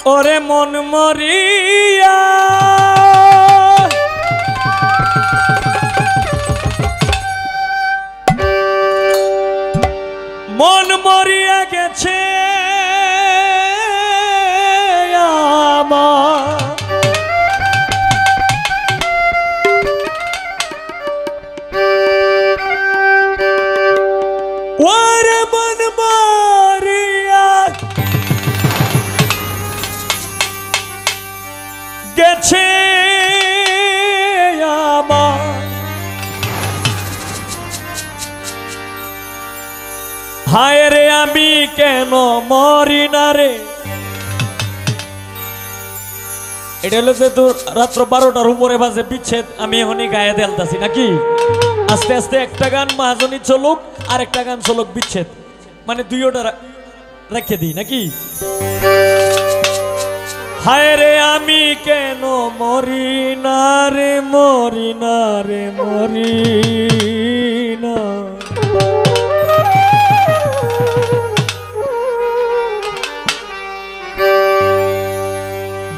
ওরে মন মরিয়া মন মরিয়া গেছে আমার ওরে মন মরিয়া গেছে আমার হায় রে আমি কেন মরি না রে। এটা হলো যে তো রাত্র 12টার উপরে বাজে বিচ্ছেদ আমি এখনই গায়ে দেলতাছি নাকি আস্তে আস্তে একটা গান মহাজনী চলুক আর একটা গান চলুক বিচ্ছেদ মানে দুইটা রেখে দিই নাকি। হায় রে আমি কেন মরি না রে মরি না রে মরি না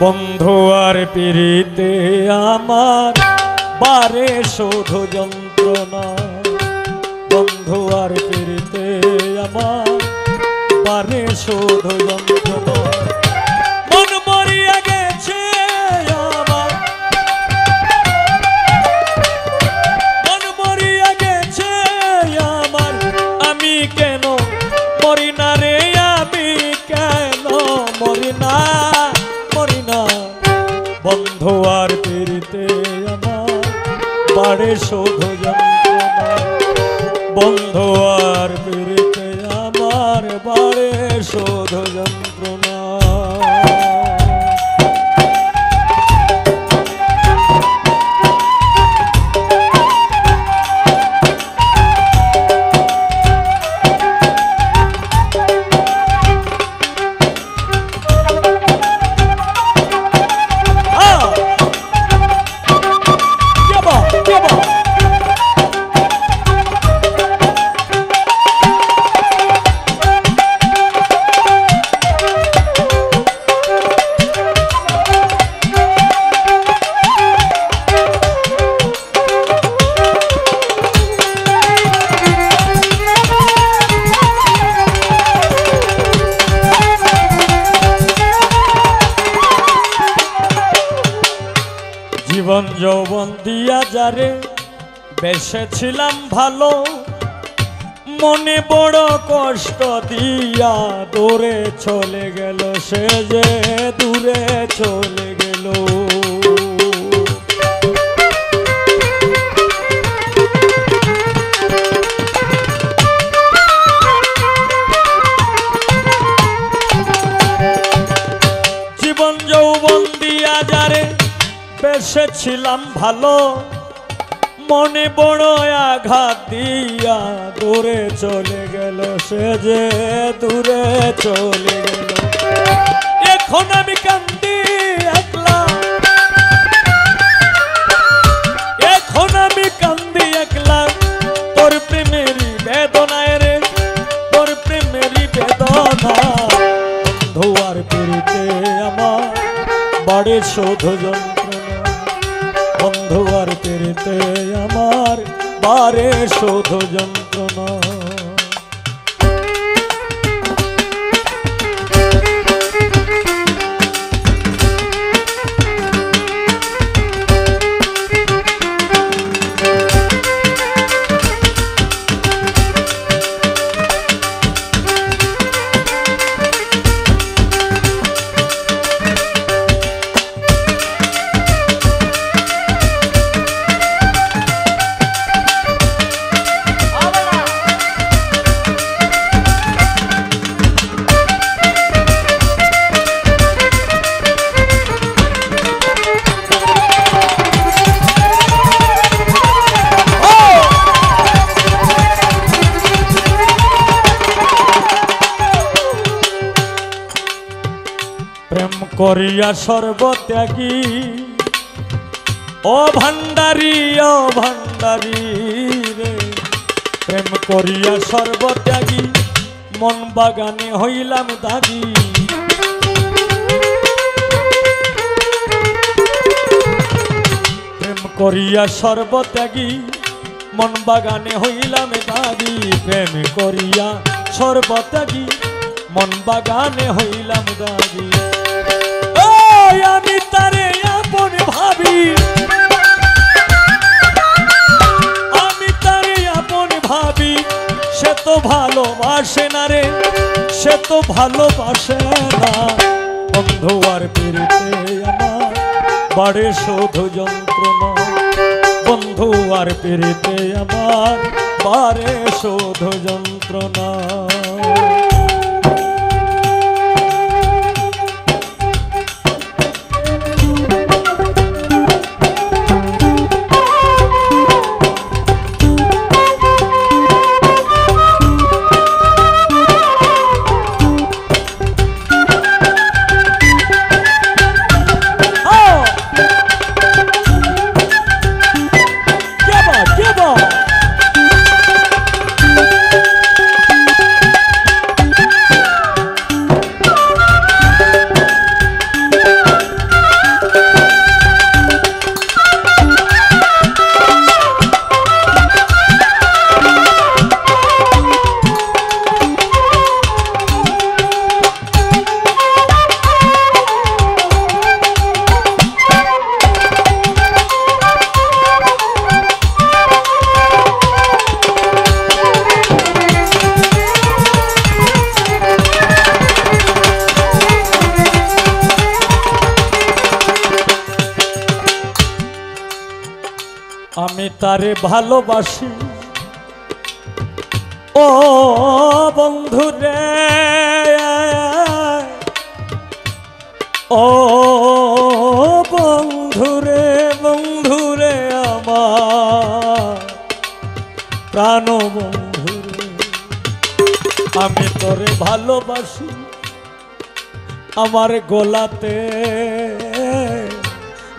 বন্ধু আর পিরিতে আমার বারে শোধ যন্ত্রণা বন্ধু আর পিরিতে আমার বারে শোধ যন্ত্রণা মন মরিয়া গেছে আমার মন মরিয়া গেছে আমার আমি কেন মরি না রে আমি কেন মরি না বন্ধু আর পিরিতে আমার বাড়ে শোধ যন্ত্রণা বন্ধু আর পিরিতে আমার বাড়ে শোধ যন্ত্রণা। জীবন যৌবন দিয়া যারে বেসেছিলাম ভালো মনে বড় কষ্ট দিয়া দূরে চলে গেল সে যে দূরে চলে গেল। জীবন যৌবন দিয়া যারে বেসেছিলাম ভালো মনে বড় আঘাত দিয়া দূরে চলে গেল সে যে দূরে চলে গেল। এখন আমি কান্দি একলা এখন আমি কান্দি একলা তোর প্রেমেরই বেদনায় রে তোর প্রেমেরই বেদনা বন্ধু আর পিরিতে আমার বাড়ে শোধ যন্ত্রণা বন্ধু আর পিরিতে আমার বাড়ে শোধ যন্ত্রণা। প্রেম করিয়া সর্বত্যাগী ও ভান্ডারী রে প্রেম করিয়া সর্বত্যাগী মন বাগানে হইলাম দাগী করিয়া সর্বত্যাগী মন বাগানে হইলাম দাগি প্রেম করিয়া সর্বত্যাগী মন বাগানে হইলাম দাগি আমি তারে আপন ভাবি আমি তারে আপন ভাবি সে তো ভালোবাসে না রে সে তো ভালোবাসে না বন্ধু আর পিরিতে আমার বাড়ে শুধু যন্ত্রণা বন্ধু আর পিরিতে আমার বাড়ে শুধু যন্ত্রণা আমি তারে ভালোবাসি ও বন্ধু রে ও বন্ধু রে আমার প্রাণ বন্ধু রে আমি তোরে ভালোবাসি আমার গলাতে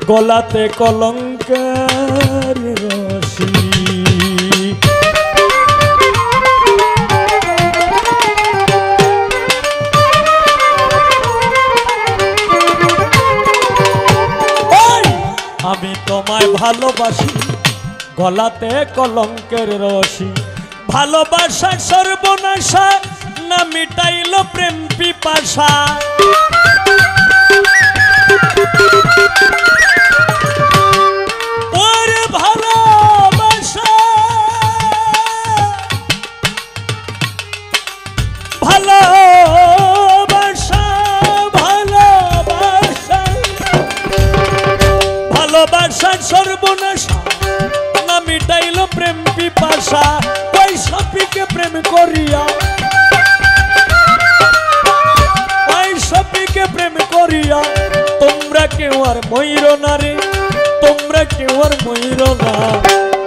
গলাতে কলঙ্কের রশি আমি তোমায় ভালোবাসি গলাতে কলঙ্কের রশি ভালোবাসা সর্বনাশা না মিটাইল প্রেম পিপাসা ভালোবাসা সর্বনাশা না মিটাইল প্রেম পিপাসা পয়সা পিকে প্রেম করিয়া পয়সা পিকে প্রেম করিয়া তোমরা কেউ আর ময়ূর না রে তোমরা কেউ আর ময়ূর না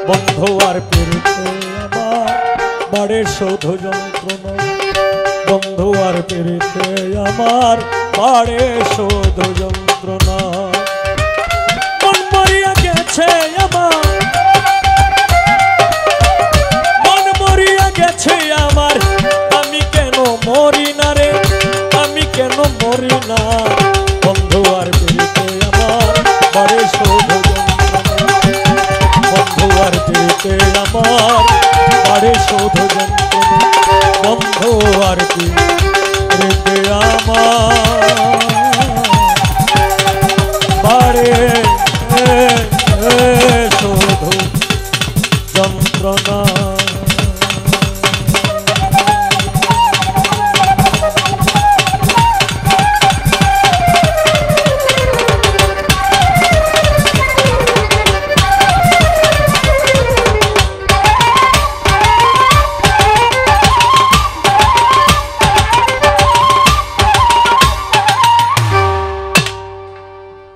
বন্ধু আর পিরিতে আমার বাড়ে শুধু যন্ত্রণা বন্ধু আর পিরিতে আমার বাড়ে শুধু যন্ত্রণা মন মরিয়া গেছে আমার আমি কেন মরি না রে আমি কেন মরি না বন্ধু আর পিরিতে আমার বাড়ে শুধু বন্ধু আর পিরিতে আমার বাড়ে শুধু যন্ত্রণা বন্ধু আর পিরিতে আমার বাড়ে শুধু যন্ত্রণা